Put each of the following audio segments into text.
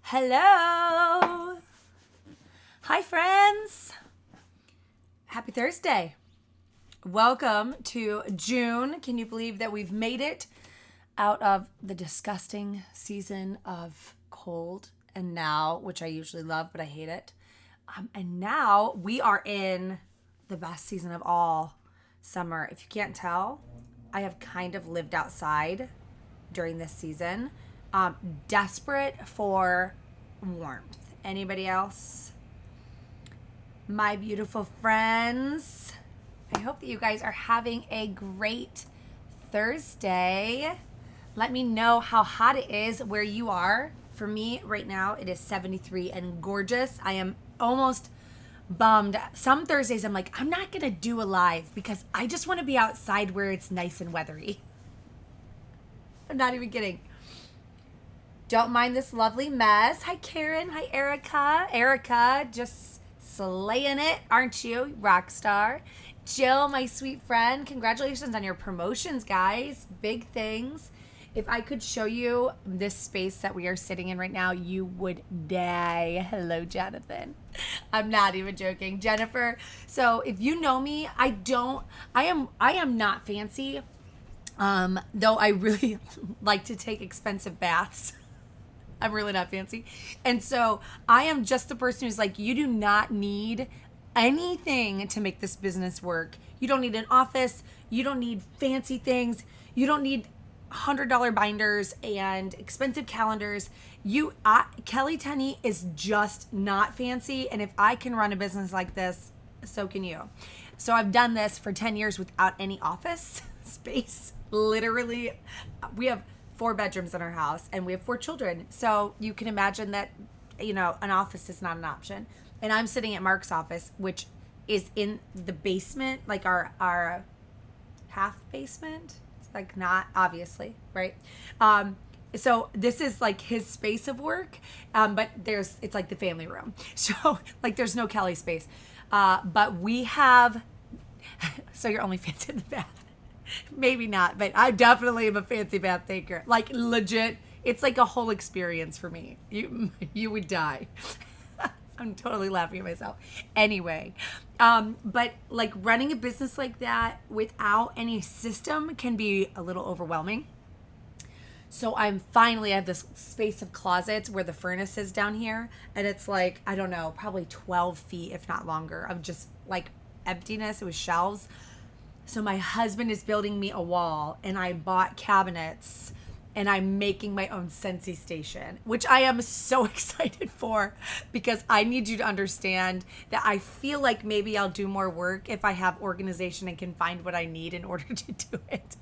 Hello. Hi, friends. Happy Thursday. Welcome to June. Can you believe that we've made it out of the disgusting season of cold and now, which I usually love, but I hate it. And now we are in the best season of all, summer. If you can't tell, I have kind of lived outside during this season. Desperate for warmth. Anybody else? My beautiful friends, I hope that you guys are having a great Thursday. Let me know how hot it is where you are. For me right now, it is 73 and gorgeous. I am almost bummed. Some Thursdays I'm like, I'm not gonna do a live because I just want to be outside where it's nice and weathery. I'm not even kidding. Don't mind this lovely mess. Hi, Karen. Hi, Erica. Erica, just slaying it, aren't you? Rock star. Jill, my sweet friend. Congratulations on your promotions, guys. Big things. If I could show you this space that we are sitting in right now, you would die. Hello, Jonathan. I'm not even joking. Jennifer. So if you know me, I am not fancy. Though I really like to take expensive baths. I'm really not fancy. And so I am just the person who's like, you do not need anything to make this business work. You don't need an office. You don't need fancy things. You don't need $100 binders and expensive calendars. Team10E is just not fancy. And if I can run a business like this, so can you. So I've done this for 10 years without any office space. Literally, we have 4 bedrooms in our house and we have 4 children. So you can imagine that, an office is not an option. And I'm sitting at Mark's office, which is in the basement, like our half basement. It's like not obviously, right? So this is like his space of work, but it's like the family room. So like there's no Kelly space. But we have, so you're only fancy in the bath. Maybe not, but I definitely am a fancy bath taker. Like legit, it's like a whole experience for me. You would die. I'm totally laughing at myself. Anyway, but like running a business like that without any system can be a little overwhelming. So I have this space of closets where the furnace is down here. And it's like, I don't know, probably 12 feet, if not longer, of just like emptiness. It was shelves. So my husband is building me a wall and I bought cabinets and I'm making my own Scentsy station, which I am so excited for because I need you to understand that I feel like maybe I'll do more work if I have organization and can find what I need in order to do it.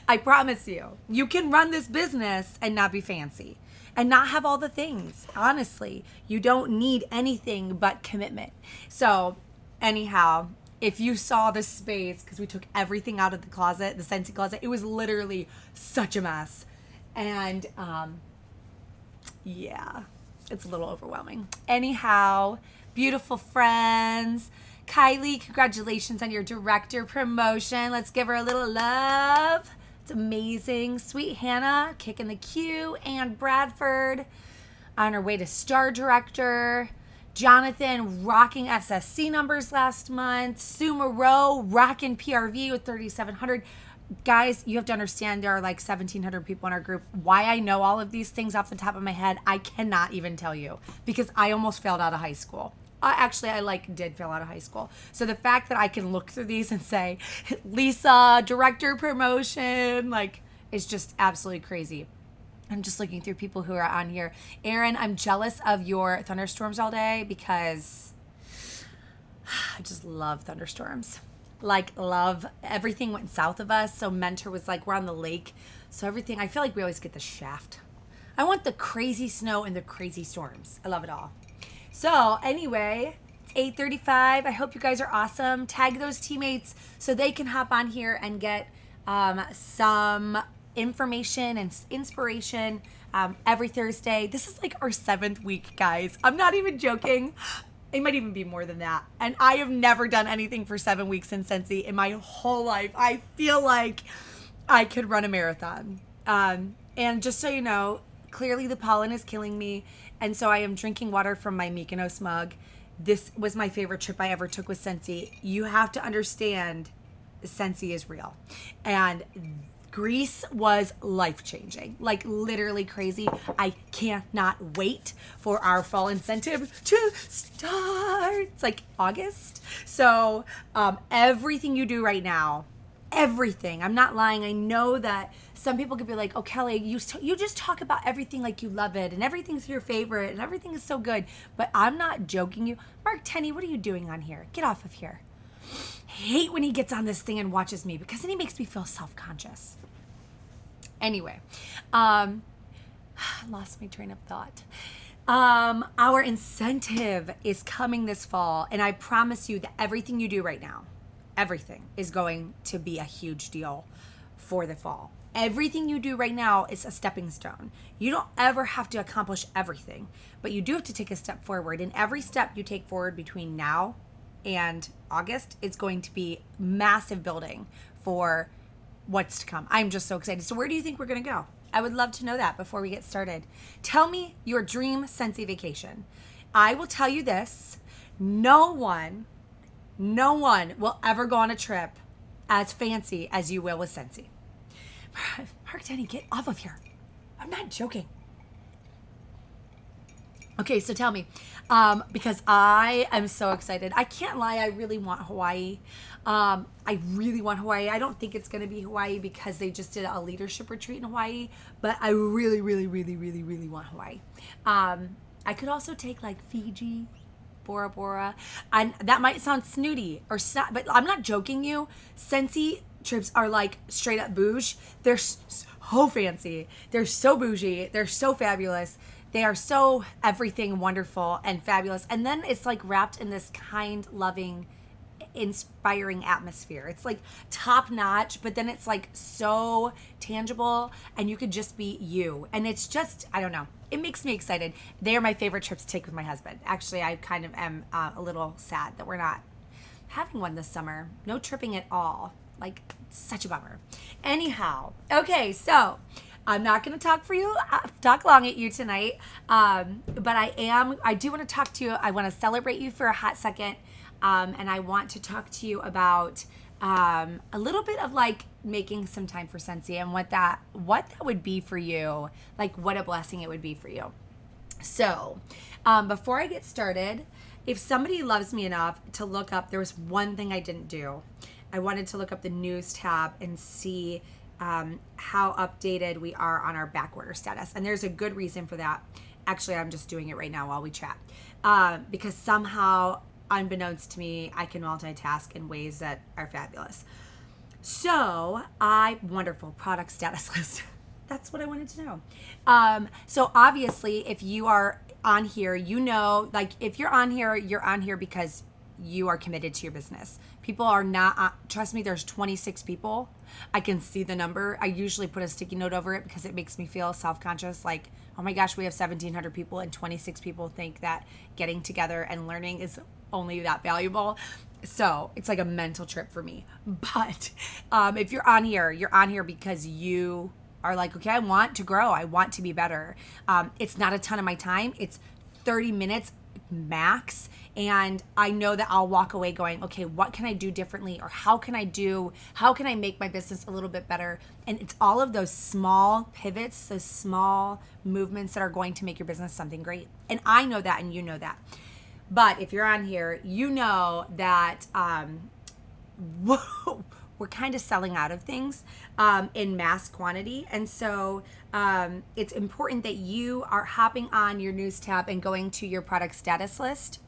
I promise you, you can run this business and not be fancy and not have all the things. Honestly, you don't need anything but commitment. So anyhow, if you saw the space, because we took everything out of the closet, the Scentsy closet, it was literally such a mess. And yeah, it's a little overwhelming. Anyhow, beautiful friends. Kylie, congratulations on your director promotion. Let's give her a little love. It's amazing. Sweet Hannah, kicking the queue. And Bradford on her way to star director. Jonathan rocking SSC numbers last month. Sue Moreau rocking PRV with 3,700. Guys, you have to understand there are like 1,700 people in our group. Why I know all of these things off the top of my head, I cannot even tell you because I almost failed out of high school. Actually, I did fail out of high school. So the fact that I can look through these and say, Lisa, director promotion, it's just absolutely crazy. I'm just looking through people who are on here. Aaron, I'm jealous of your thunderstorms all day because I just love thunderstorms. Love. Everything went south of us. So Mentor was we're on the lake. So everything, I feel like we always get the shaft. I want the crazy snow and the crazy storms. I love it all. So anyway, it's 8:35. I hope you guys are awesome. Tag those teammates so they can hop on here and get some information and inspiration every Thursday. This is our 7th week, guys. I'm not even joking. It might even be more than that. And I have never done anything for 7 weeks in Scentsy in my whole life. I feel like I could run a marathon. And just so you know, clearly the pollen is killing me. And so I am drinking water from my Mykonos mug. This was my favorite trip I ever took with Scentsy. You have to understand Scentsy is real. And Greece was life-changing, like literally crazy. I cannot wait for our fall incentive to start. It's like August. So everything you do right now, everything, I'm not lying. I know that some people could be like, oh, Kelly, you just talk about everything like you love it and everything's your favorite and everything is so good. But I'm not joking you. Mark 10E, what are you doing on here? Get off of here. Hate when he gets on this thing and watches me because then he makes me feel self-conscious. Anyway, lost my train of thought. Our incentive is coming this fall, and I promise you that everything you do right now, everything is going to be a huge deal for the fall. Everything you do right now is a stepping stone. You don't ever have to accomplish everything, but you do have to take a step forward, and every step you take forward between now and August is going to be massive building for what's to come. I'm just so excited. So where do you think we're going to go? I would love to know that before we get started. Tell me your dream Scentsy vacation. I will tell you this. No one will ever go on a trip as fancy as you will with Scentsy. Mark 10E, get off of here. I'm not joking. Okay, so tell me, because I am so excited. I can't lie, I really want Hawaii. I really want Hawaii. I don't think it's going to be Hawaii because they just did a leadership retreat in Hawaii, but I really, really, really, really, really want Hawaii. I could also take like Fiji, Bora Bora, and that might sound snooty or but I'm not joking you. Scentsy trips are like straight up bougie. They're so fancy. They're so bougie. They're so fabulous. They are so everything wonderful and fabulous. And then it's like wrapped in this kind, loving, inspiring atmosphere. It's like top notch, but then it's like so tangible and you could just be you. And it's just, I don't know. It makes me excited. They are my favorite trips to take with my husband. Actually, I kind of am a little sad that we're not having one this summer. No tripping at all. Like, such a bummer. Anyhow, okay, so I'm not going to talk long at you tonight, but I do want to talk to you. I want to celebrate you for a hot second, and I want to talk to you about a little bit of like making some time for Scentsy and what that would be for you, like what a blessing it would be for you. So before I get started, if somebody loves me enough to look up, there was one thing I didn't do. I wanted to look up the news tab and see how updated we are on our back order status. And there's a good reason for that. Actually, I'm just doing it right now while we chat. Because somehow, unbeknownst to me, I can multitask in ways that are fabulous. So, wonderful product status list. That's what I wanted to know. So obviously, if you are on here, you know, like if you're on here because you are committed to your business. People are not, trust me, there's 26 people. I can see the number. I usually put a sticky note over it because it makes me feel self-conscious. Like, oh my gosh, we have 1,700 people and 26 people think that getting together and learning is only that valuable. So it's like a mental trip for me. But if you're on here because you are like, okay, I want to grow. I want to be better. It's not a ton of my time. It's 30 minutes max. And I know that I'll walk away going, okay, what can I do differently? Or how can I make my business a little bit better? And it's all of those small pivots, those small movements that are going to make your business something great. And I know that, and you know that. But if you're on here, you know that we're kind of selling out of things in mass quantity. And so it's important that you are hopping on your news tab and going to your product status list.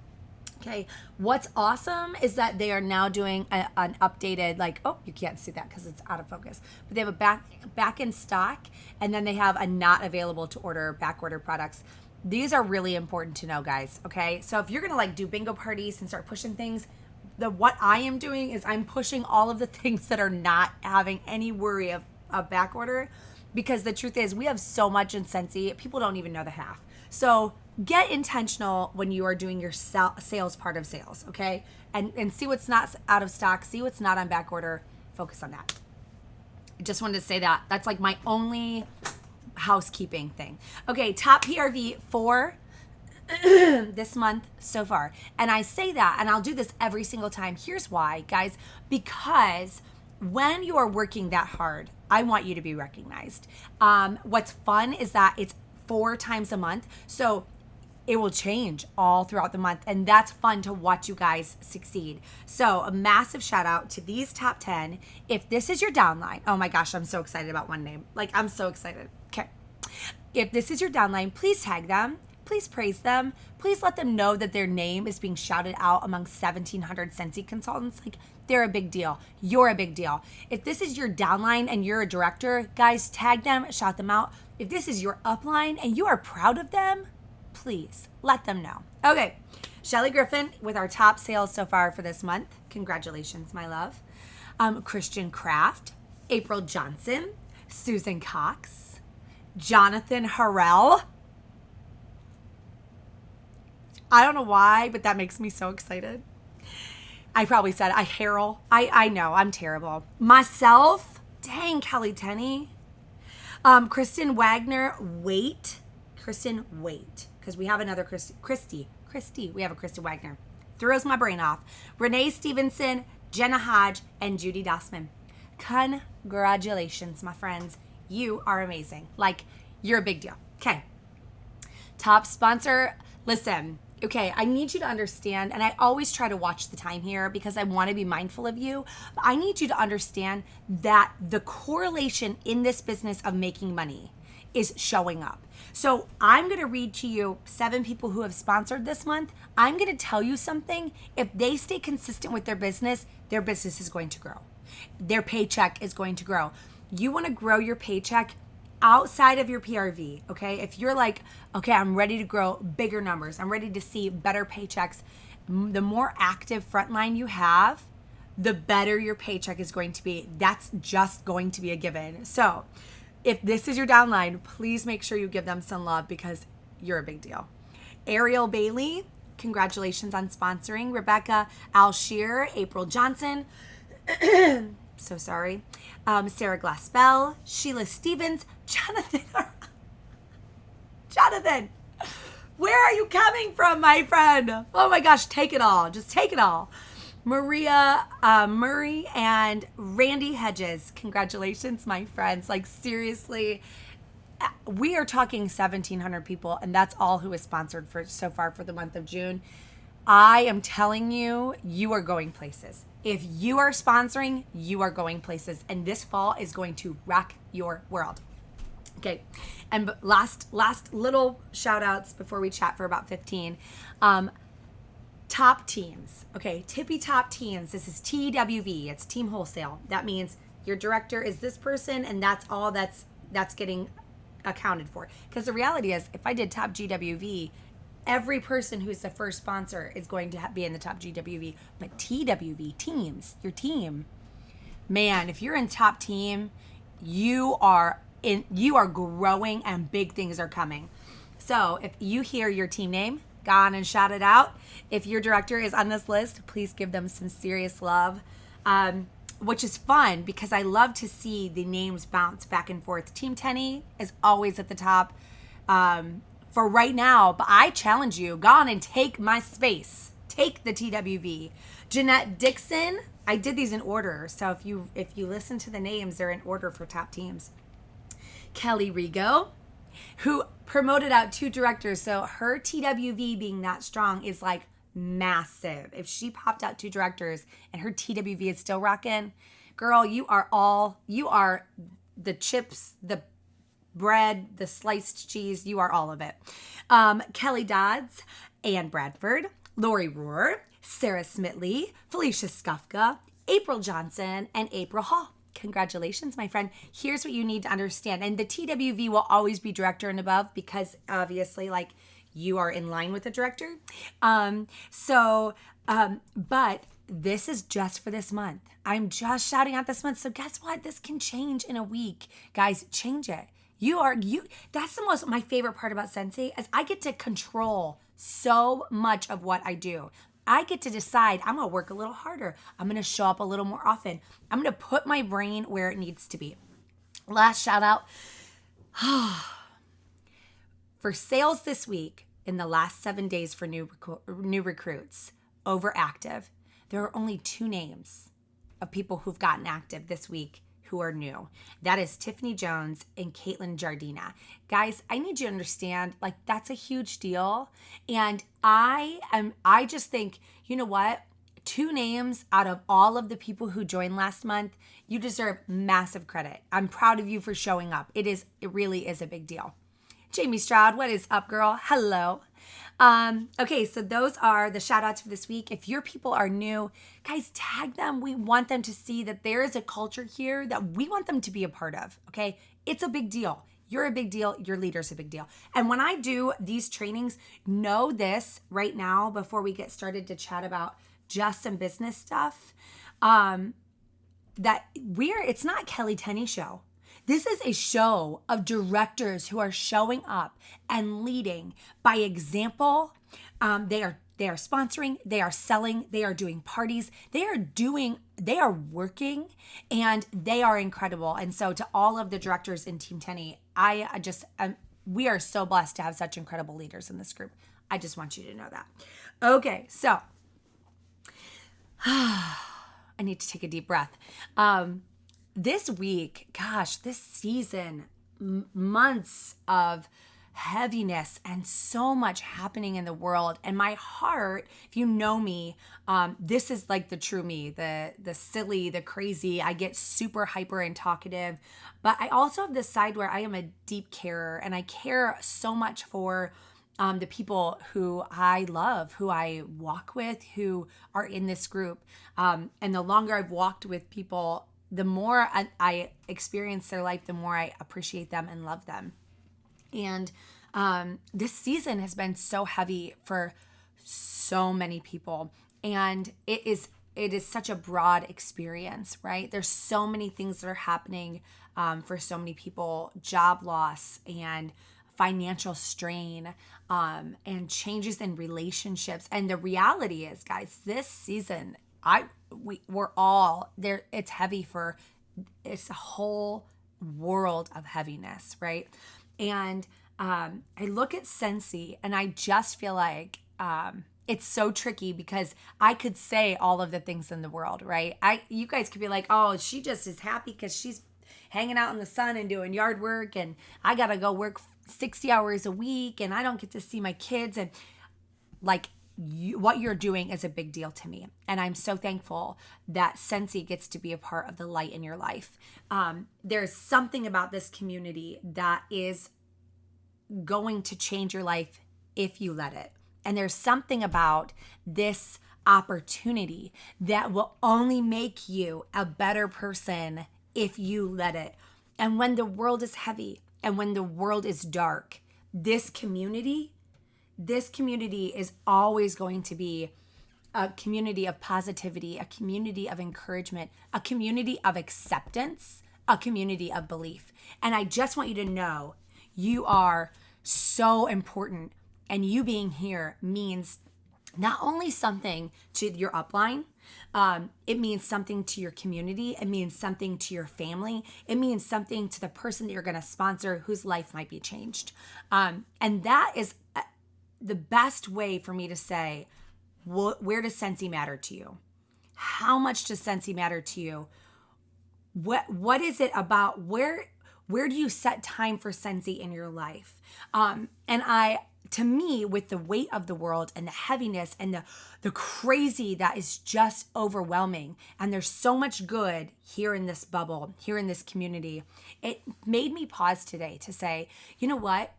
Okay, what's awesome is that they are now doing an updated, like, oh, you can't see that because it's out of focus, but they have a back in stock, and then they have a not available to order back order products. These are really important to know, guys, okay? So if you're gonna like do bingo parties and start pushing things, what I am doing is I'm pushing all of the things that are not having any worry of back order, because the truth is we have so much in Scentsy, people don't even know the half. So get intentional when you are doing your sales part of sales, okay? And see what's not out of stock, see what's not on back order, focus on that. I just wanted to say that. That's like my only housekeeping thing. Okay, top PRV for this month so far. And I say that, and I'll do this every single time. Here's why, guys. Because when you are working that hard, I want you to be recognized. What's fun is that it's 4 times a month. So it will change all throughout the month. And that's fun to watch you guys succeed. So a massive shout out to these top 10. If this is your downline, oh my gosh, I'm so excited about one name. Like, I'm so excited. Okay. If this is your downline, please tag them. Please praise them. Please let them know that their name is being shouted out among 1,700 Scentsy consultants. Like, they're a big deal. You're a big deal. If this is your downline and you're a director, guys, tag them, shout them out. If this is your upline and you are proud of them, please let them know. Okay, Shelly Griffin with our top sales so far for this month. Congratulations, my love. Christian Kraft, April Johnson, Susan Cox, Jonathan Harrell. I don't know why, but that makes me so excited. I probably said Harrell. I know, I'm terrible. Myself, dang, Kelly Tenney. Kristen Wagner, Kristen, because we have another Christy, we have a Kristen Wagner. Throws my brain off. Renee Stevenson, Jenna Hodge, and Judy Dossman. Congratulations, my friends. You are amazing. Like, you're a big deal. Okay. Top sponsor, listen. Okay, I need you to understand, and I always try to watch the time here because I want to be mindful of you, but I need you to understand that the correlation in this business of making money is showing up. So I'm going to read to you 7 people who have sponsored this month. I'm going to tell you something. If they stay consistent with their business is going to grow. Their paycheck is going to grow. You want to grow your paycheck outside of your PRV, okay? If you're like, okay, I'm ready to grow bigger numbers, I'm ready to see better paychecks, the more active frontline you have, the better your paycheck is going to be. That's just going to be a given. So if this is your downline, please make sure you give them some love because you're a big deal. Ariel Bailey, congratulations on sponsoring. Rebecca Alshear, April Johnson, so sorry. Sarah Glassbell, Sheila Stevens, Jonathan, where are you coming from, my friend? Oh my gosh, take it all. Just take it all. Maria Murray and Randy Hedges. Congratulations, my friends. Like, seriously, we are talking 1,700 people, and that's all who is sponsored for so far for the month of June. I am telling you, you are going places. If you are sponsoring, you are going places. And this fall is going to rock your world. Okay. And last little shout outs before we chat for about 15. Top teams. Okay. Tippy top teams. This is TWV. It's team wholesale. That means your director is this person and that's all that's getting accounted for. Because the reality is, if I did top GWV, every person who's the first sponsor is going to be in the top GWV. But TWV, teams, your team, man, if you're in top team, you are growing and big things are coming. So if you hear your team name, go on and shout it out. If your director is on this list, please give them some serious love, which is fun because I love to see the names bounce back and forth. Team 10E is always at the top. For right now, but I challenge you, go on and take my space. Take the TWV. Jeanette Dixon, I did these in order, so if you listen to the names, they're in order for top teams. Kelly Rigo, who promoted out 2 directors, so her TWV being that strong is like massive. If she popped out 2 directors and her TWV is still rocking, girl, you are the chips, the bread, the sliced cheese, you are all of it. Kelly Dodds, Ann Bradford, Lori Rohr, Sarah Smitley, Felicia Skufka, April Johnson, and April Hall. Congratulations, my friend. Here's what you need to understand. And the TWV will always be director and above because obviously, like, you are in line with the director. But this is just for this month. I'm just shouting out this month. So guess what? This can change in a week. Guys, change it. That's my favorite part about Scentsy is I get to control so much of what I do. I get to decide I'm going to work a little harder. I'm going to show up a little more often. I'm going to put my brain where it needs to be. Last shout out. For sales this week, in the last 7 days for new recruits, over active, there are only 2 names of people who've gotten active this week who are new. That is Tiffany Jones and Caitlin Jardina. Guys, I need you to understand, like, that's a huge deal. And I just think, you know what? 2 names out of all of the people who joined last month, you deserve massive credit. I'm proud of you for showing up. It really is a big deal. Jamie Stroud, what is up, girl? Hello. Okay, so those are the shout outs for this week. If your people are new, guys, tag them. We want them to see that there is a culture here that we want them to be a part of. Okay, it's a big deal. You're a big deal. Your leader's a big deal. And when I do these trainings, know this right now before we get started to chat about just some business stuff, that it's not Kelly Tenney show. This is a show of directors who are showing up and leading by example. They are sponsoring, they are selling, they are doing parties, they are working, and they are incredible. And so to all of the directors in Team 10E, we are so blessed to have such incredible leaders in this group. I just want you to know that. Okay, so I need to take a deep breath. This week, gosh, this season, months of heaviness and so much happening in the world. And my heart, if you know me, this is like the true me, the silly, the crazy. I get super hyper and talkative, but I also have this side where I am a deep carer, and I care so much for the people who I love, who I walk with, who are in this group. And the longer I've walked with people, the more I experience their life, the more I appreciate them and love them. And this season has been so heavy for so many people. And it is such a broad experience, right? There's so many things that are happening for so many people: job loss and financial strain, and changes in relationships. And the reality is, guys, this season, we're all there. It's heavy it's a whole world of heaviness, right? And I look at Scentsy and I just feel like it's so tricky, because I could say all of the things in the world, right? You guys could be like, oh, she just is happy because she's hanging out in the sun and doing yard work, and I gotta go work 60 hours a week, and I don't get to see my kids. And like, what you're doing is a big deal to me. And I'm so thankful that Scentsy gets to be a part of the light in your life. There's something about this community that is going to change your life if you let it. And there's something about this opportunity that will only make you a better person if you let it. And when the world is heavy and when the world is dark, this community is always going to be a community of positivity, a community of encouragement, a community of acceptance, a community of belief. And I just want you to know you are so important, and you being here means not only something to your upline, it means something to your community, it means something to your family, it means something to the person that you're going to sponsor whose life might be changed. And that is the best way for me to say, where does Scentsy matter to you? How much does Scentsy matter to you? What is it about? Where do you set time for Scentsy in your life? To me, with the weight of the world and the heaviness and the crazy that is just overwhelming, and there's so much good here in this bubble, here in this community, it made me pause today to say, you know what?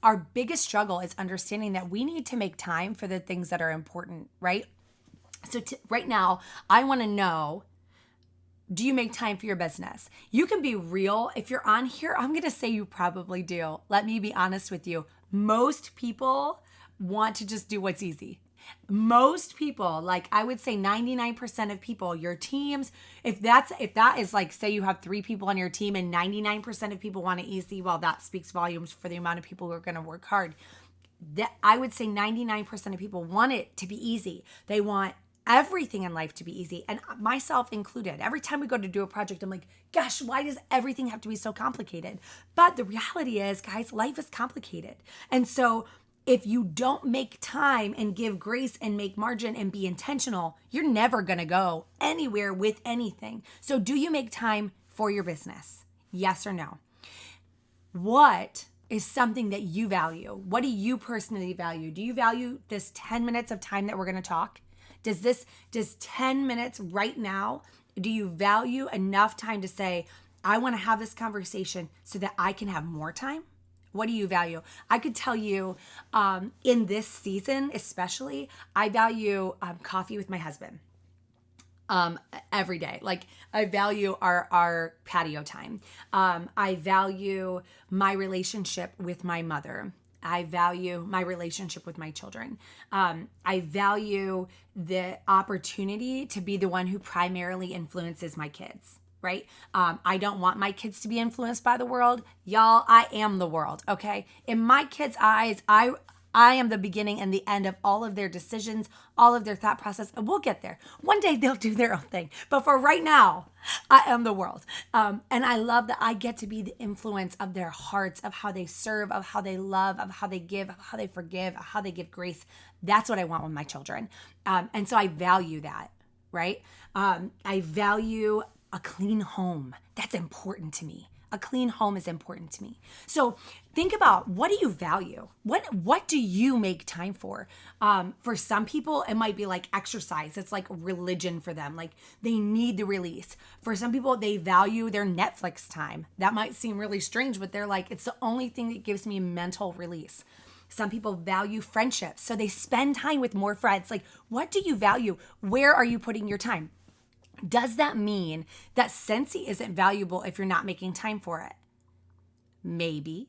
Our biggest struggle is understanding that we need to make time for the things that are important, right? So right now, I want to know, do you make time for your business? You can be real. If you're on here, I'm going to say you probably do. Let me be honest with you. Most people want to just do what's easy. Most people, like I would say 99% of people, your teams, if that is like, say you have 3 people on your team and 99% of people want it easy, well, that speaks volumes for the amount of people who are going to work hard. That I would say 99% of people want it to be easy. They want everything in life to be easy, and myself included. Every time we go to do a project, I'm like, gosh, why does everything have to be so complicated? But the reality is, guys, life is complicated. And so if you don't make time and give grace and make margin and be intentional, you're never going to go anywhere with anything. So do you make time for your business? Yes or no? What is something that you value? What do you personally value? Do you value this 10 minutes of time that we're going to talk? Does 10 minutes right now, do you value enough time to say, I want to have this conversation so that I can have more time? What do you value? I could tell you in this season, especially, I value coffee with my husband every day. Like, I value our patio time. I value my relationship with my mother. I value my relationship with my children. I value the opportunity to be the one who primarily influences my kids, right? I don't want my kids to be influenced by the world. Y'all, I am the world, okay? In my kids' eyes, I am the beginning and the end of all of their decisions, all of their thought process, and we'll get there. One day they'll do their own thing. But for right now, I am the world. And I love that I get to be the influence of their hearts, of how they serve, of how they love, of how they give, of how they forgive, of how they give grace. That's what I want with my children. And so I value that, right? I value a clean home. That's important to me. A clean home is important to me. So think about, what do you value? What do you make time for? For some people, it might be like exercise. It's like religion for them. Like, they need the release. For some people, they value their Netflix time. That might seem really strange, but they're like, it's the only thing that gives me mental release. Some people value friendships, so they spend time with more friends. Like, what do you value? Where are you putting your time? Does that mean that Scentsy isn't valuable if you're not making time for it? Maybe.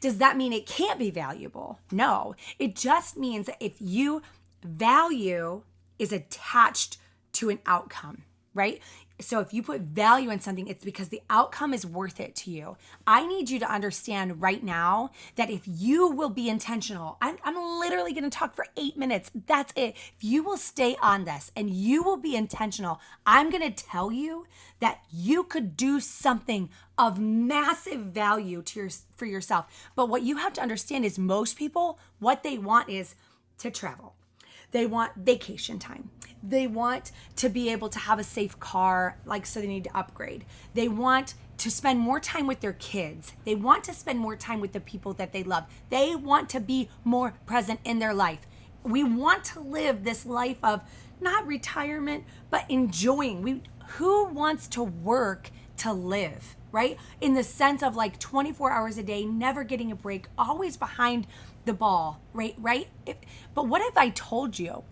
Does that mean it can't be valuable? No. It just means that if you value is attached to an outcome, right? So if you put value in something, it's because the outcome is worth it to you. I need you to understand right now that if you will be intentional, I'm literally going to talk for 8 minutes. That's it. If you will stay on this and you will be intentional, I'm going to tell you that you could do something of massive value for yourself. But what you have to understand is, most people, what they want is to travel. They want vacation time. They want to be able to have a safe car, like, so they need to upgrade. They want to spend more time with their kids. They want to spend more time with the people that they love. They want to be more present in their life. We want to live this life of not retirement, but enjoying. Who wants to work to live, right? In the sense of like 24 hours a day, never getting a break, always behind the ball, right? But what if I told you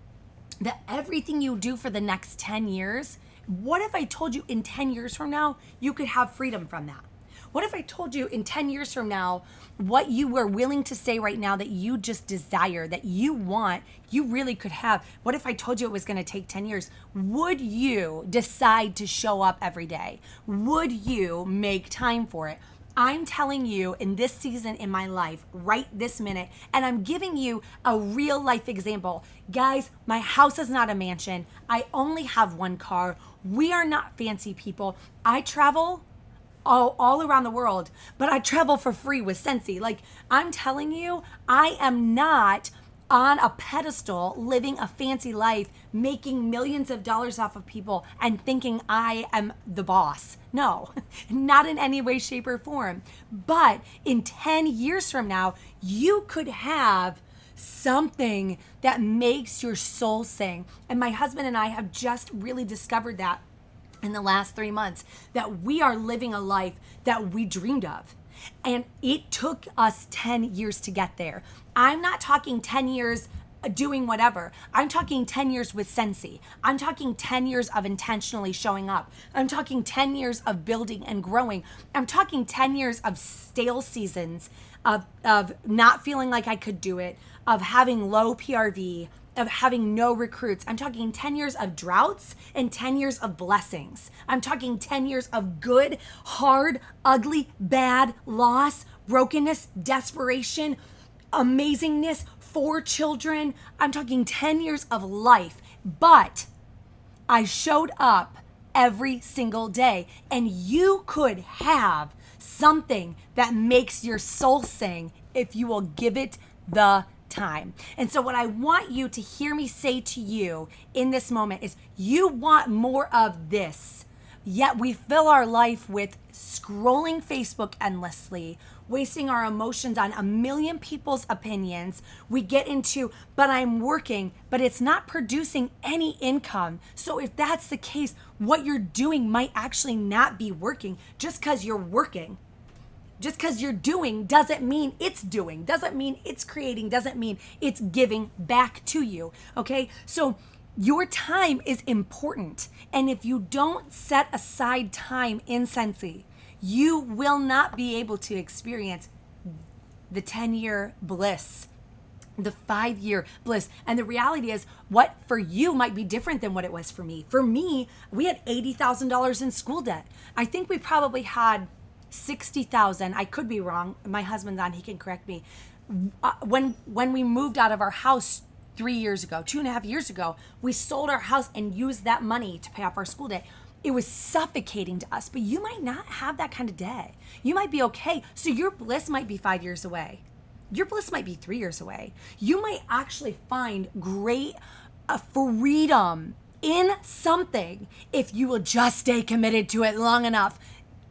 that everything you do for the next 10 years, what if I told you in 10 years from now, you could have freedom from that? What if I told you in 10 years from now, what you were willing to say right now that you just desire, that you want, you really could have? What if I told you it was going to take 10 years? Would you decide to show up every day? Would you make time for it? I'm telling you, in this season in my life, right this minute, and I'm giving you a real life example. Guys, my house is not a mansion. I only have one car. We are not fancy people. I travel all around the world, but I travel for free with Scentsy. Like, I'm telling you, I am not on a pedestal living a fancy life, making millions of dollars off of people and thinking I am the boss. No, not in any way, shape, or form. But in 10 years from now, you could have something that makes your soul sing. And my husband and I have just really discovered that in the last 3 months, that we are living a life that we dreamed of. And it took us 10 years to get there. I'm not talking 10 years doing whatever. I'm talking 10 years with Scentsy. I'm talking 10 years of intentionally showing up. I'm talking 10 years of building and growing. I'm talking 10 years of stale seasons, of not feeling like I could do it, of having low PRV, of having no recruits. I'm talking 10 years of droughts and 10 years of blessings. I'm talking 10 years of good, hard, ugly, bad, loss, brokenness, desperation, amazingness, 4 children. I'm talking 10 years of life. but I showed up every single day, and you could have something that makes your soul sing if you will give it the time. And so what I want you to hear me say to you in this moment is, you want more of this, yet we fill our life with scrolling Facebook endlessly, wasting our emotions on a million people's opinions. We get into, but I'm working, but it's not producing any income. So if that's the case, what you're doing might actually not be working. Just because you're working, just because you're doing doesn't mean it's doing, doesn't mean it's creating, doesn't mean it's giving back to you. Okay? So your time is important. And if you don't set aside time in Scentsy, you will not be able to experience the 10-year bliss, the 5-year bliss. And the reality is, what for you might be different than what it was for me. For me, we had $80,000 in school debt. I think we probably had 60,000. I could be wrong. My husband's on, he can correct me. When we moved out of our house 3 years ago, 2.5 years ago, we sold our house and used that money to pay off our school debt. It was suffocating to us, but you might not have that kind of day. You might be okay. So your bliss might be 5 years away. Your bliss might be 3 years away. You might actually find great freedom in something if you will just stay committed to it long enough.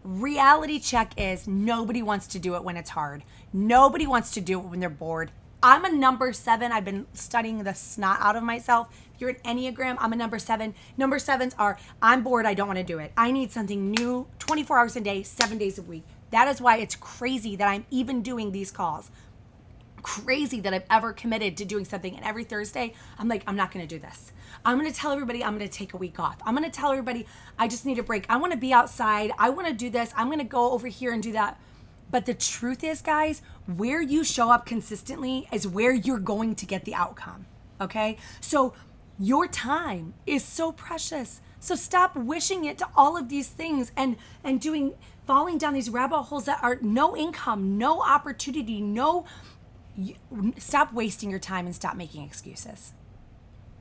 Reality check is, nobody wants to do it when it's hard. Nobody wants to do it when they're bored. I'm a number 7. I've been studying the snot out of myself. If you're an Enneagram, I'm a number 7. Number 7s are, I'm bored, I don't want to do it. I need something new 24 hours a day, 7 days a week. That is why it's crazy that I'm even doing these calls. Crazy that I've ever committed to doing something. And every Thursday, I'm like, I'm not going to do this. I'm going to tell everybody I'm going to take a week off. I'm going to tell everybody I just need a break. I want to be outside. I want to do this. I'm going to go over here and do that. But the truth is, guys, where you show up consistently is where you're going to get the outcome. Okay? So your time is so precious. So stop wishing it to all of these things and falling down these rabbit holes that are no income, no opportunity, stop wasting your time and stop making excuses.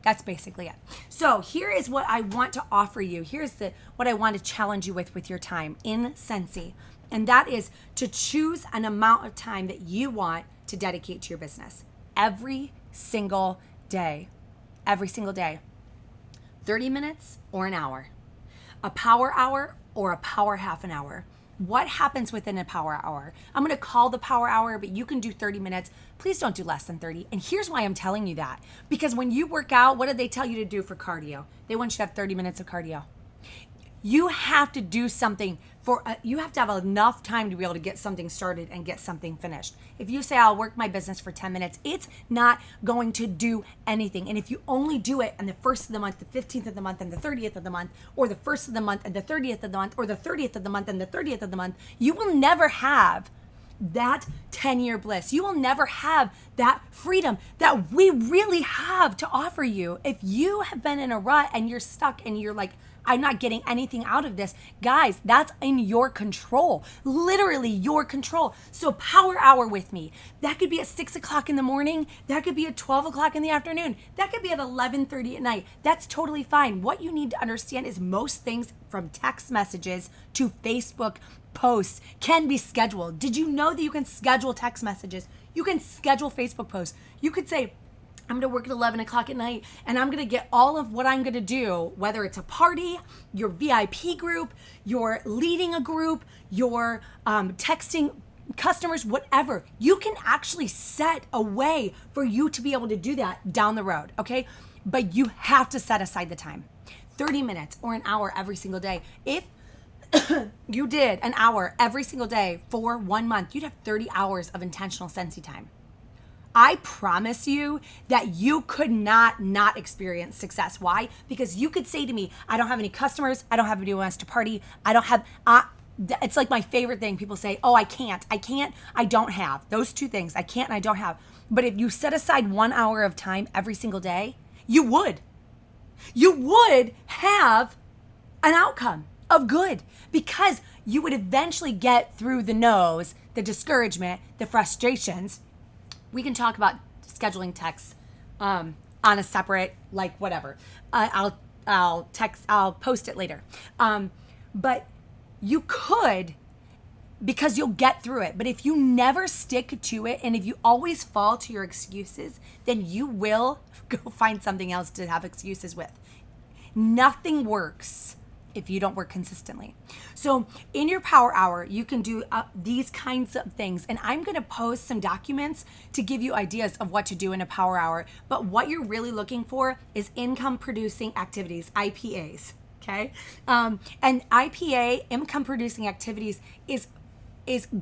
That's basically it. So here is what I want to offer you. Here's what I want to challenge you with your time in Scentsy. And that is to choose an amount of time that you want to dedicate to your business every single day. Every single day. 30 minutes or an hour. A power hour or a power half an hour. What happens within a power hour? I'm going to call the power hour, but you can do 30 minutes. Please don't do less than 30. And here's why I'm telling you that. Because when you work out, what do they tell you to do for cardio? They want you to have 30 minutes of cardio. You have to do something you have to have enough time to be able to get something started and get something finished. If you say, I'll work my business for 10 minutes, it's not going to do anything. And if you only do it on the 1st of the month, the 15th of the month, and the 30th of the month, or the 1st of the month and the 30th of the month, or the 30th of the month and the 30th of the month, you will never have that 10-year bliss. You will never have that freedom that we really have to offer you. If you have been in a rut and you're stuck and you're like, I'm not getting anything out of this. Guys, that's in your control. Literally your control. So power hour with me. That could be at 6 o'clock in the morning. That could be at 12 o'clock in the afternoon. That could be at 11:30 at night. That's totally fine. What you need to understand is most things, from text messages to Facebook posts, can be scheduled. Did you know that you can schedule text messages? You can schedule Facebook posts. You could say, I'm going to work at 11 o'clock at night and I'm going to get all of what I'm going to do, whether it's a party, your VIP group, you're leading a group, you're texting customers, whatever. You can actually set a way for you to be able to do that down the road, okay? But you have to set aside the time. 30 minutes or an hour every single day. If you did an hour every single day for 1 month, you'd have 30 hours of intentional Scentsy time. I promise you that you could not experience success. Why? Because you could say to me, I don't have any customers. I don't have anyone else to party. I don't have, it's like my favorite thing. People say, oh, I can't, I don't have. Those two things, I can't and I don't have. But if you set aside 1 hour of time every single day, you would have an outcome of good, because you would eventually get through the no's, the discouragement, the frustrations. We can talk about scheduling texts on a separate, like, whatever. I'll post it later. But you could, because you'll get through it. But if you never stick to it, and if you always fall to your excuses, then you will go find something else to have excuses with. Nothing works if you don't work consistently. So in your power hour, you can do these kinds of things. And I'm going to post some documents to give you ideas of what to do in a power hour. But what you're really looking for is income producing activities, IPAs. Okay. And IPA, income producing activities, is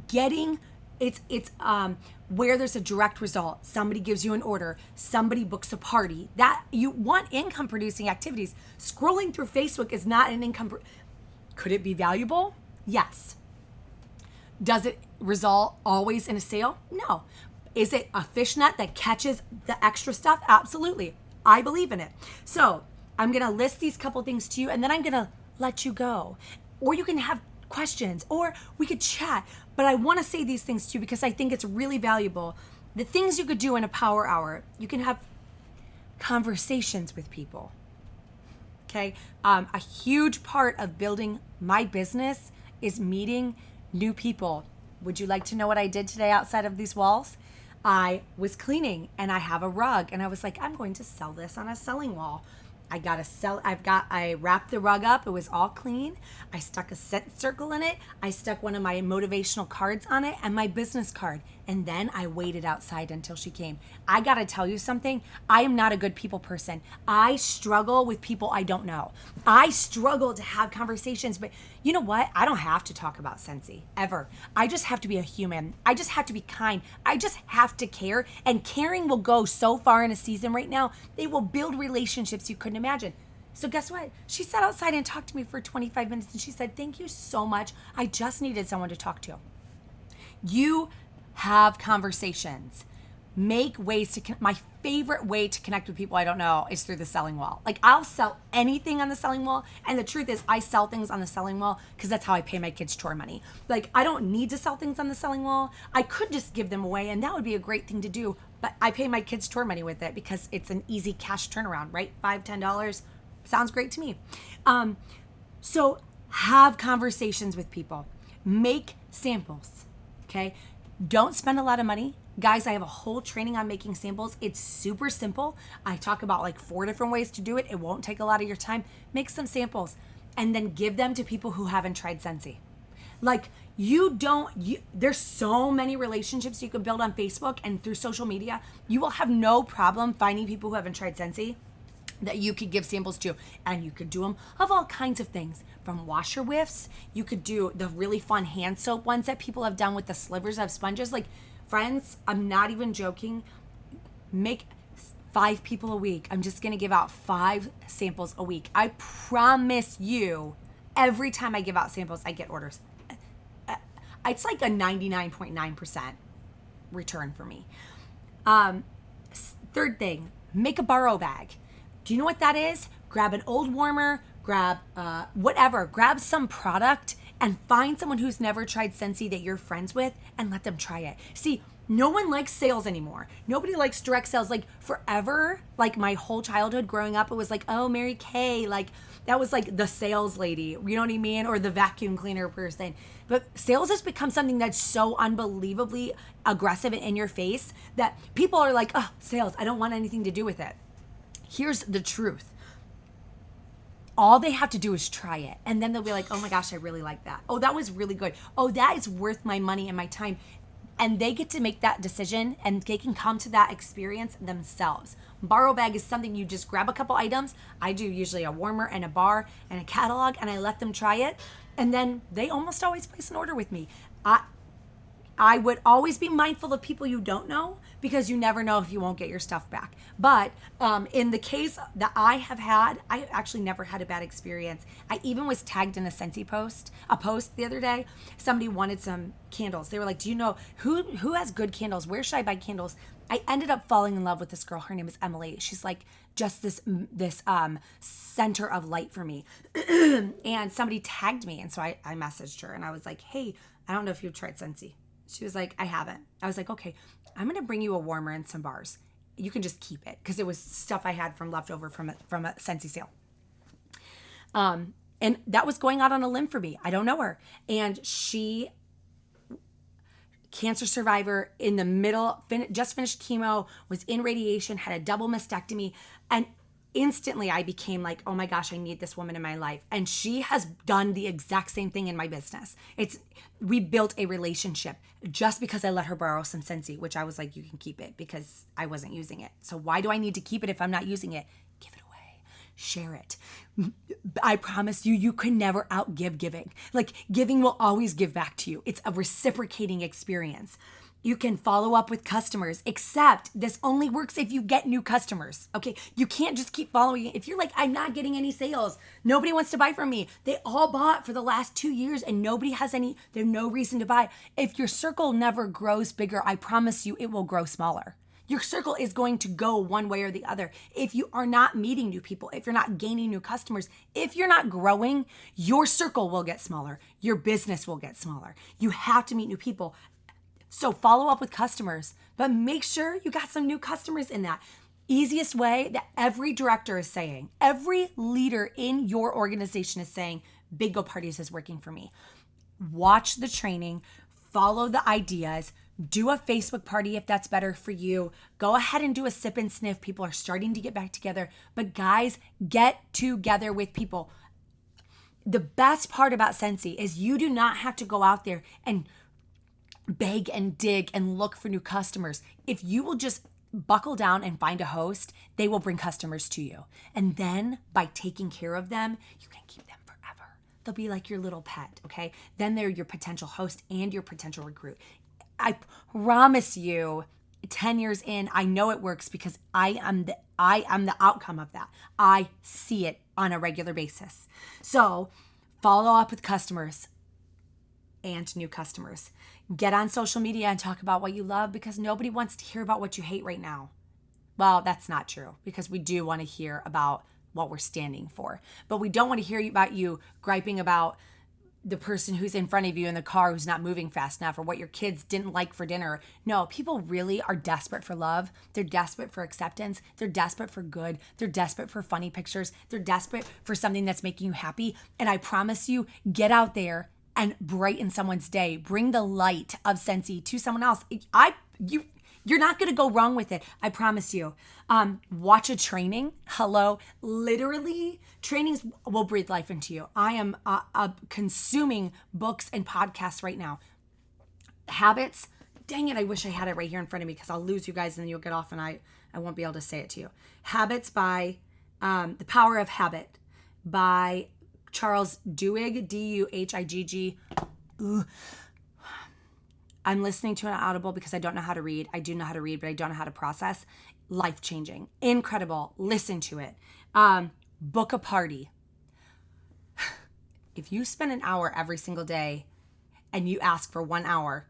getting, it's where there's a direct result. Somebody gives you an order, somebody books a party. That you want income producing activities. Scrolling through Facebook is not an income. Could it be valuable? Yes. Does it result always in a sale? No. Is it a fishnet that catches the extra stuff? Absolutely. I believe in it. So I'm going to list these couple things to you, and then I'm going to let you go. Or you can have questions, or we could chat. But I want to say these things to you because I think it's really valuable. The things you could do in a power hour: you can have conversations with people. Okay. A huge part of building my business is meeting new people. Would you like to know what I did today outside of these walls? I was cleaning and I have a rug, and I was like, I'm going to sell this on a selling wall. I wrapped the rug up. It was all clean. I stuck a scent circle in it. I stuck one of my motivational cards on it and my business card. And then I waited outside until she came. I got to tell you something. I am not a good people person. I struggle with people I don't know. I struggle to have conversations, but you know what? I don't have to talk about Scentsy ever. I just have to be a human. I just have to be kind. I just have to care. And caring will go so far in a season right now. They will build relationships you couldn't imagine. So guess what? She sat outside and talked to me for 25 minutes, and she said, thank you so much. I just needed someone to talk to. You have conversations. Make ways to my favorite way to connect with people I don't know is through the selling wall. Like, I'll sell anything on the selling wall. And the truth is, I sell things on the selling wall because that's how I pay my kids' tour money. Like, I don't need to sell things on the selling wall. I could just give them away, and that would be a great thing to do. But I pay my kids' tour money with it because it's an easy cash turnaround, right? $5, $10. Sounds great to me. So have conversations with people. Make samples, okay? Don't spend a lot of money. Guys, I have a whole training on making samples. It's super simple. I talk about like 4 different ways to do it. It won't take a lot of your time. Make some samples and then give them to people who haven't tried Scentsy. Like, there's so many relationships you can build on Facebook and through social media. You will have no problem finding people who haven't tried Scentsy that you could give samples to, and you could do them of all kinds of things, from washer whiffs. You could do the really fun hand soap ones that people have done with the slivers of sponges. Like, friends, I'm not even joking. Make 5 people a week. I'm just gonna give out 5 samples a week. I promise you, every time I give out samples, I get orders. It's like a 99.9% return for me. Third thing, make a borrow bag. Do you know what that is? Grab an old warmer, grab whatever, grab some product and find someone who's never tried Scentsy that you're friends with and let them try it. See, no one likes sales anymore. Nobody likes direct sales. Like, forever, like my whole childhood growing up, it was like, oh, Mary Kay, like that was like the sales lady, you know what I mean? Or the vacuum cleaner person. But sales has become something that's so unbelievably aggressive and in your face that people are like, oh, sales, I don't want anything to do with it. Here's the truth. All they have to do is try it. And then they'll be like, oh my gosh, I really like that. Oh, that was really good. Oh, that is worth my money and my time. And they get to make that decision, and they can come to that experience themselves. Borrow bag is something you just grab a couple items. I do usually a warmer and a bar and a catalog, and I let them try it. And then they almost always place an order with me. I would always be mindful of people you don't know, because you never know if you won't get your stuff back. But in the case that I have had, I actually never had a bad experience. I even was tagged in a Scentsy post the other day. Somebody wanted some candles. They were like, do you know who has good candles? Where should I buy candles? I ended up falling in love with this girl. Her name is Emily. She's like just this center of light for me. And somebody tagged me. And so I messaged her and I was like, hey, I don't know if you've tried Scentsy. She was like, I haven't. I was like, okay, I'm going to bring you a warmer and some bars. you can just keep it because it was stuff I had from leftover from a Scentsy sale. And that was going out on a limb for me. I don't know her. And she, cancer survivor in the middle, just finished chemo, was in radiation, had a double mastectomy. And instantly I became like, oh my gosh, I need this woman in my life. And she has done the exact same thing in my business. We built a relationship just because I let her borrow some Scentsy, which I was like, you can keep it because I wasn't using it. So why do I need to keep it if I'm not using it? Give it away. Share it. I promise you, you can never outgive giving. Like, giving will always give back to you. It's a reciprocating experience. You can follow up with customers, except this only works if you get new customers, okay? You can't just keep following. If you're like, I'm not getting any sales, nobody wants to buy from me. They all bought for the last 2 years and nobody has there's no reason to buy. If your circle never grows bigger, I promise you it will grow smaller. Your circle is going to go one way or the other. If you are not meeting new people, if you're not gaining new customers, if you're not growing, your circle will get smaller. Your business will get smaller. You have to meet new people. So follow up with customers, but make sure you got some new customers in that. Easiest way that every director is saying, every leader in your organization is saying, bingo parties is working for me. Watch the training, follow the ideas, do a Facebook party if that's better for you. Go ahead and do a sip and sniff. People are starting to get back together. But guys, get together with people. The best part about Scentsy is you do not have to go out there and beg and dig and look for new customers. If you will just buckle down and find a host, they will bring customers to you. And then by taking care of them, you can keep them forever. They'll be like your little pet, okay? Then they're your potential host and your potential recruit. I promise you, 10 years in, I know it works because I am the outcome of that. I see it on a regular basis. So follow up with customers and new customers. Get on social media and talk about what you love because nobody wants to hear about what you hate right now. Well, that's not true because we do want to hear about what we're standing for. But we don't want to hear about you griping about the person who's in front of you in the car who's not moving fast enough or what your kids didn't like for dinner. No, people really are desperate for love. They're desperate for acceptance. They're desperate for good. They're desperate for funny pictures. They're desperate for something that's making you happy. And I promise you, get out there and brighten someone's day. Bring the light of Scentsy to someone else. You're not going to go wrong with it. I promise you. Watch a training. Hello. Literally, trainings will breathe life into you. I am consuming books and podcasts right now. Habits. Dang it. I wish I had it right here in front of me because I'll lose you guys and then you'll get off and I won't be able to say it to you. Habits by The Power of Habit by Charles Duhigg, D-U-H-I-G-G. I'm listening to an Audible because I don't know how to read. I do know how to read, but I don't know how to process. Life-changing. Incredible. Listen to it. Book a party. If you spend an hour every single day and you ask for 1 hour,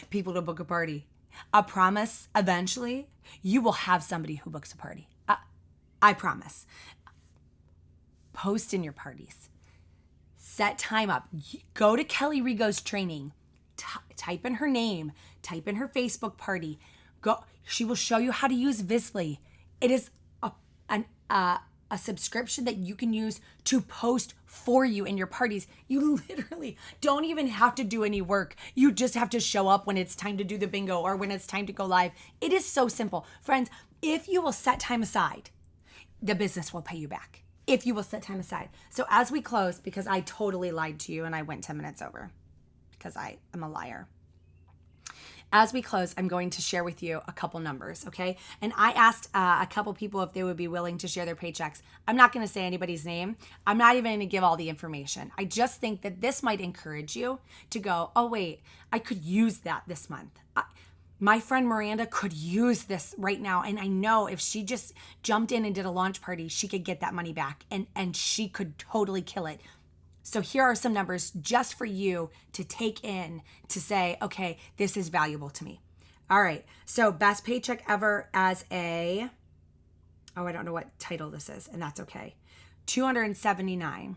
people to book a party, I promise eventually you will have somebody who books a party. I promise. Post in your parties. Set time up. Go to Kelly Rigo's training. Type in her name. Type in her Facebook party. Go. She will show you how to use Visly. It is a subscription that you can use to post for you in your parties. You literally don't even have to do any work. You just have to show up when it's time to do the bingo or when it's time to go live. It is so simple. Friends, if you will set time aside, the business will pay you back. If you will set time aside. So as we close, because I totally lied to you and I went 10 minutes over because I am a liar. As we close, I'm going to share with you a couple numbers, okay? And I asked a couple people if they would be willing to share their paychecks. I'm not going to say anybody's name. I'm not even going to give all the information. I just think that this might encourage you to go, oh, wait, I could use that this month. My friend Miranda could use this right now. And I know if she just jumped in and did a launch party, she could get that money back and she could totally kill it. So here are some numbers just for you to take in to say, okay, this is valuable to me. All right. So best paycheck ever as I don't know what title this is, and that's okay. $279.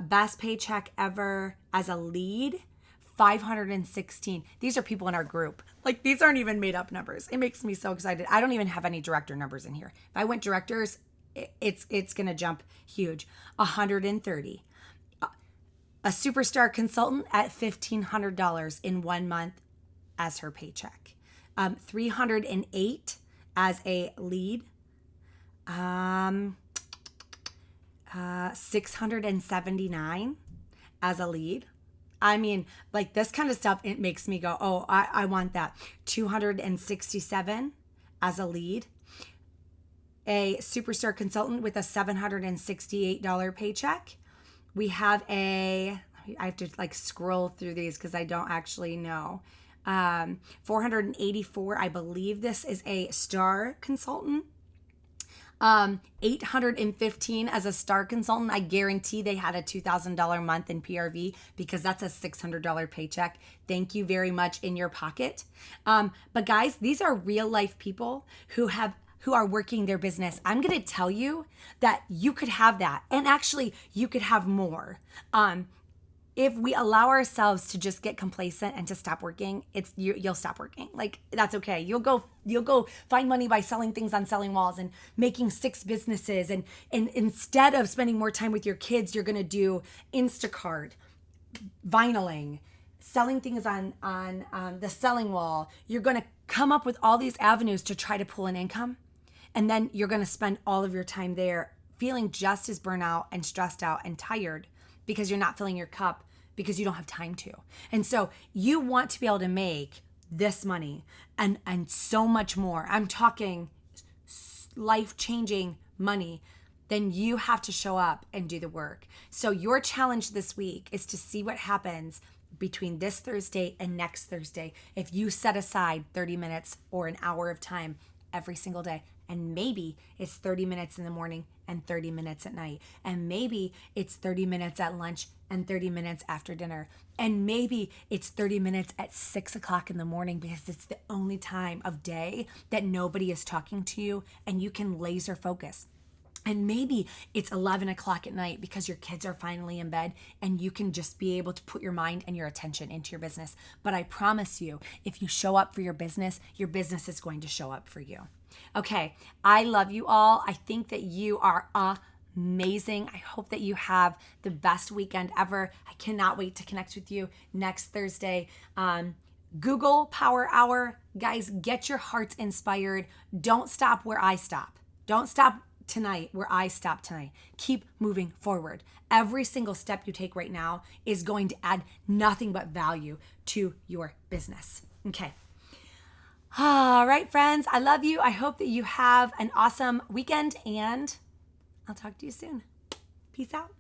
Best paycheck ever as a lead, 516. These are people in our group. Like, these aren't even made up numbers. It makes me so excited. I don't even have any director numbers in here. If I went directors, it's going to jump huge. 130. A superstar consultant at $1,500 in 1 month as her paycheck. 308 as a lead. 679 as a lead. I mean, like, this kind of stuff, it makes me go, oh, I want that. 267 as a lead. A superstar consultant with a $768 paycheck. We have I have to like scroll through these because I don't actually know. 484, I believe this is a star consultant. 815 as a star consultant. I guarantee they had a $2,000 month in PRV because that's a $600 paycheck. Thank you very much, in your pocket. But guys, these are real life people who are working their business. I'm going to tell you that you could have that. And actually, you could have more. If we allow ourselves to just get complacent and to stop working, you'll stop working. Like, that's okay. You'll go find money by selling things on selling walls and making 6 businesses. And instead of spending more time with your kids, you're going to do Instacart, vinyling, selling things on the selling wall. You're going to come up with all these avenues to try to pull an income. And then you're going to spend all of your time there feeling just as burnt out and stressed out and tired because you're not filling your cup because you don't have time to. And so you want to be able to make this money and so much more. I'm talking life-changing money. Then you have to show up and do the work. So your challenge this week is to see what happens between this Thursday and next Thursday if you set aside 30 minutes or an hour of time every single day. And maybe it's 30 minutes in the morning and 30 minutes at night. And maybe it's 30 minutes at lunch and 30 minutes after dinner. And maybe it's 30 minutes at 6 o'clock in the morning because it's the only time of day that nobody is talking to you and you can laser focus. And maybe it's 11 o'clock at night because your kids are finally in bed and you can just be able to put your mind and your attention into your business. But I promise you, if you show up for your business is going to show up for you. Okay, I love you all. I think that you are amazing. I hope that you have the best weekend ever. I cannot wait to connect with you next Thursday. Google Power Hour. Guys, get your hearts inspired. Don't stop where I stop. Don't stop tonight where I stop tonight. Keep moving forward. Every single step you take right now is going to add nothing but value to your business. Okay. All right, friends, I love you. I hope that you have an awesome weekend and I'll talk to you soon. Peace out.